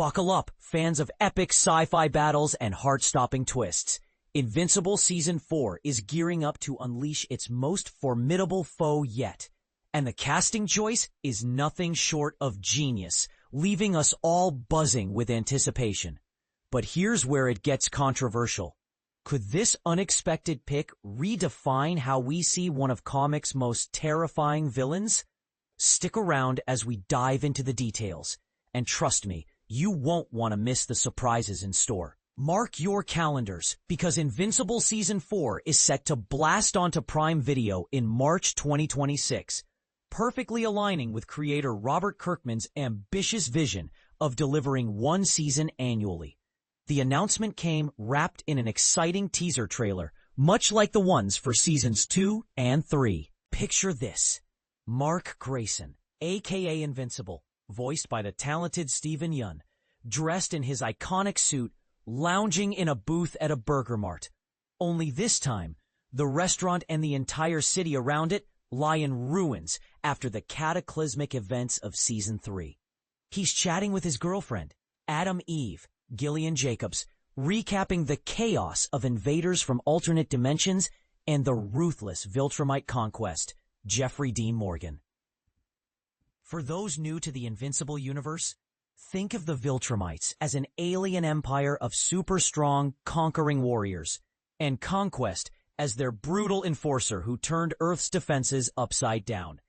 Buckle up, fans of epic sci-fi battles and heart-stopping twists. Invincible Season 4 is gearing up to unleash its most formidable foe yet. And the casting choice is nothing short of genius, leaving us all buzzing with anticipation. But here's where it gets controversial. Could this unexpected pick redefine how we see one of comics' most terrifying villains? Stick around as we dive into the details. And trust me, you won't want to miss the surprises in store. Mark your calendars, because Invincible Season 4 is set to blast onto Prime Video in March 2026, perfectly aligning with creator Robert Kirkman's ambitious vision of delivering one season annually. The announcement came wrapped in an exciting teaser trailer, much like the ones for Seasons 2 and 3. Picture this. Mark Grayson, aka Invincible, voiced by the talented Steven Yeun, dressed in his iconic suit, lounging in a booth at a burger mart. Only this time, the restaurant and the entire city around it lie in ruins after the cataclysmic events of Season 3. He's chatting with his girlfriend, Adam Eve, Gillian Jacobs, recapping the chaos of invaders from alternate dimensions and the ruthless Viltrumite conquest, Jeffrey Dean Morgan. For those new to the Invincible universe, think of the Viltrumites as an alien empire of super-strong, conquering warriors, and Conquest as their brutal enforcer who turned Earth's defenses upside down.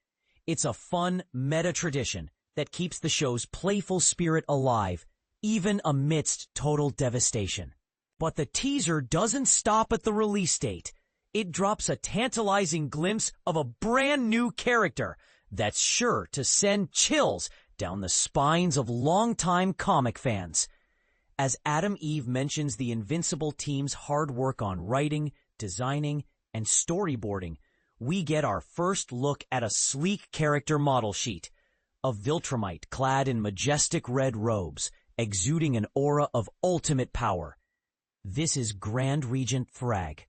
It's a fun, meta-tradition that keeps the show's playful spirit alive, even amidst total devastation. But the teaser doesn't stop at the release date. It drops a tantalizing glimpse of a brand new character that's sure to send chills down the spines of longtime comic fans. As Adam Eve mentions the Invincible team's hard work on writing, designing, and storyboarding, we get our first look at a sleek character model sheet, a Viltrumite clad in majestic red robes, exuding an aura of ultimate power. This is Grand Regent Thragg,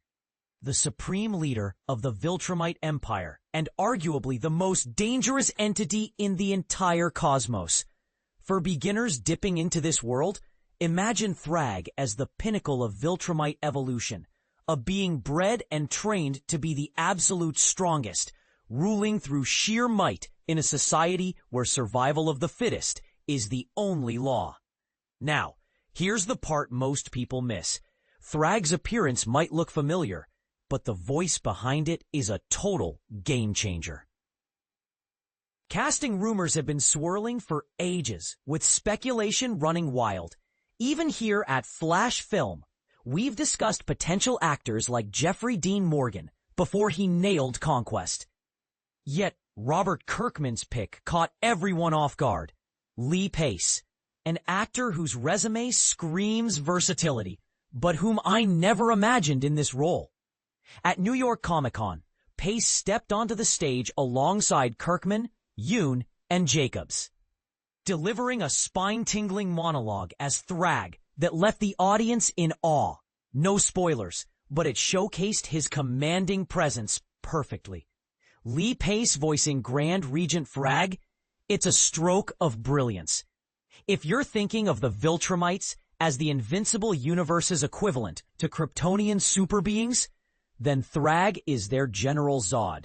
the supreme leader of the Viltrumite Empire, and arguably the most dangerous entity in the entire cosmos. For beginners dipping into this world, imagine Thragg as the pinnacle of Viltrumite evolution, a being bred and trained to be the absolute strongest, ruling through sheer might in a society where survival of the fittest is the only law. Now, here's the part most people miss. Thragg's appearance might look familiar, but the voice behind it is a total game changer. Casting rumors have been swirling for ages, with speculation running wild. Even here at Flash Film, we've discussed potential actors like Jeffrey Dean Morgan before he nailed Conquest. Yet, Robert Kirkman's pick caught everyone off guard. Lee Pace, an actor whose resume screams versatility, but whom I never imagined in this role. At New York Comic-Con, Pace stepped onto the stage alongside Kirkman, Yeun, and Jacobs, delivering a spine-tingling monologue as Thragg that left the audience in awe. No spoilers, but it showcased his commanding presence perfectly. Lee Pace voicing Grand Regent Thragg, it's a stroke of brilliance. If you're thinking of the Viltrumites as the Invincible universe's equivalent to Kryptonian super beings, then Thragg is their General Zod,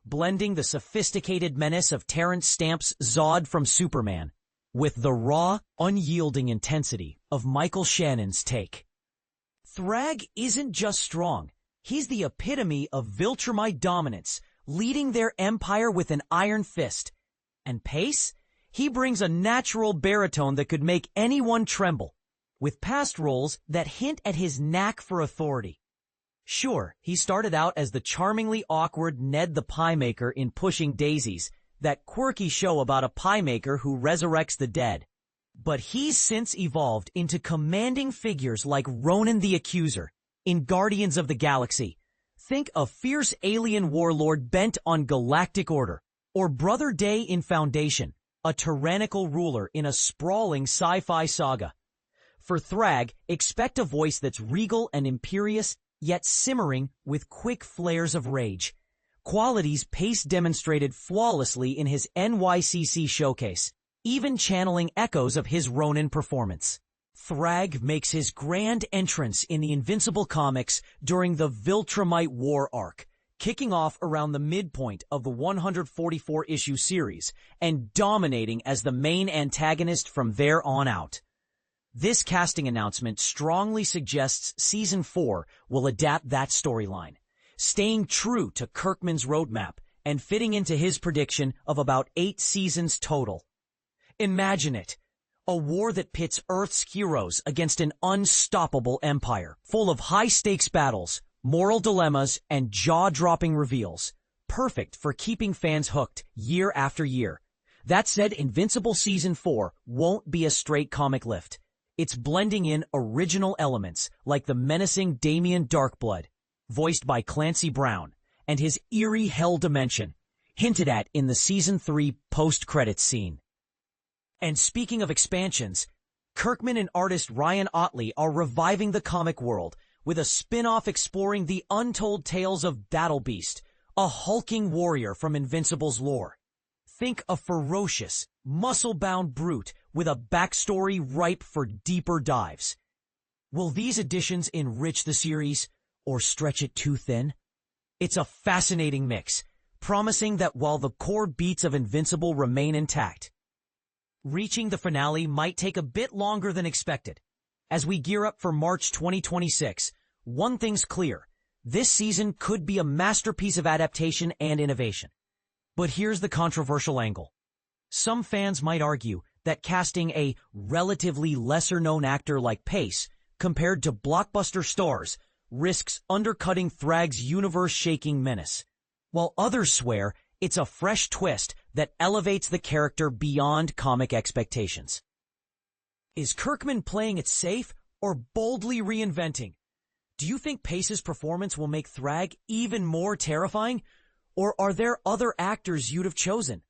blending the sophisticated menace of Terrence Stamp's Zod from Superman with the raw, unyielding intensity of Michael Shannon's take. Thragg isn't just strong, he's the epitome of Viltrumite dominance, leading their empire with an iron fist. And Pace? He brings a natural baritone that could make anyone tremble, with past roles that hint at his knack for authority. Sure, he started out as the charmingly awkward Ned the Pie Maker in Pushing Daisies, that quirky show about a pie maker who resurrects the dead. But he's since evolved into commanding figures like Ronan the Accuser in Guardians of the Galaxy. Think a fierce alien warlord bent on galactic order, or Brother Day in Foundation, a tyrannical ruler in a sprawling sci-fi saga. For Thragg, expect a voice that's regal and imperious, yet simmering with quick flares of rage. Qualities Pace demonstrated flawlessly in his NYCC showcase. even channeling echoes of his Ronin performance. Thragg makes his grand entrance in the Invincible comics during the Viltrumite War arc, kicking off around the midpoint of the 144-issue series and dominating as the main antagonist from there on out. This casting announcement strongly suggests Season 4 will adapt that storyline, staying true to Kirkman's roadmap and fitting into his prediction of about 8 seasons total. Imagine it. A war that pits Earth's heroes against an unstoppable empire, full of high-stakes battles, moral dilemmas, and jaw-dropping reveals. Perfect for keeping fans hooked year after year. That said, Invincible Season 4 won't be a straight comic lift. It's blending in original elements like the menacing Damian Darkblood, voiced by Clancy Brown, and his eerie hell dimension, hinted at in the Season 3 post-credits scene. And speaking of expansions, Kirkman and artist Ryan Ottley are reviving the comic world with a spin-off exploring the untold tales of Battle Beast, a hulking warrior from Invincible's lore. Think a ferocious, muscle-bound brute with a backstory ripe for deeper dives. Will these additions enrich the series or stretch it too thin? It's a fascinating mix, promising that while the core beats of Invincible remain intact, reaching the finale might take a bit longer than expected. As we gear up for March 2026, one thing's clear. This season could be a masterpiece of adaptation and innovation. But here's the controversial angle. Some fans might argue that casting a relatively lesser-known actor like Pace compared to blockbuster stars risks undercutting Thragg's universe-shaking menace, while others swear it's a fresh twist that elevates the character beyond comic expectations. Is Kirkman playing it safe or boldly reinventing? Do you think Pace's performance will make Thragg even more terrifying? Or are there other actors you'd have chosen?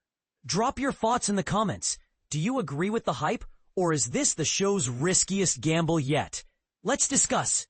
Drop your thoughts in the comments. Do you agree with the hype, or is this the show's riskiest gamble yet? Let's discuss.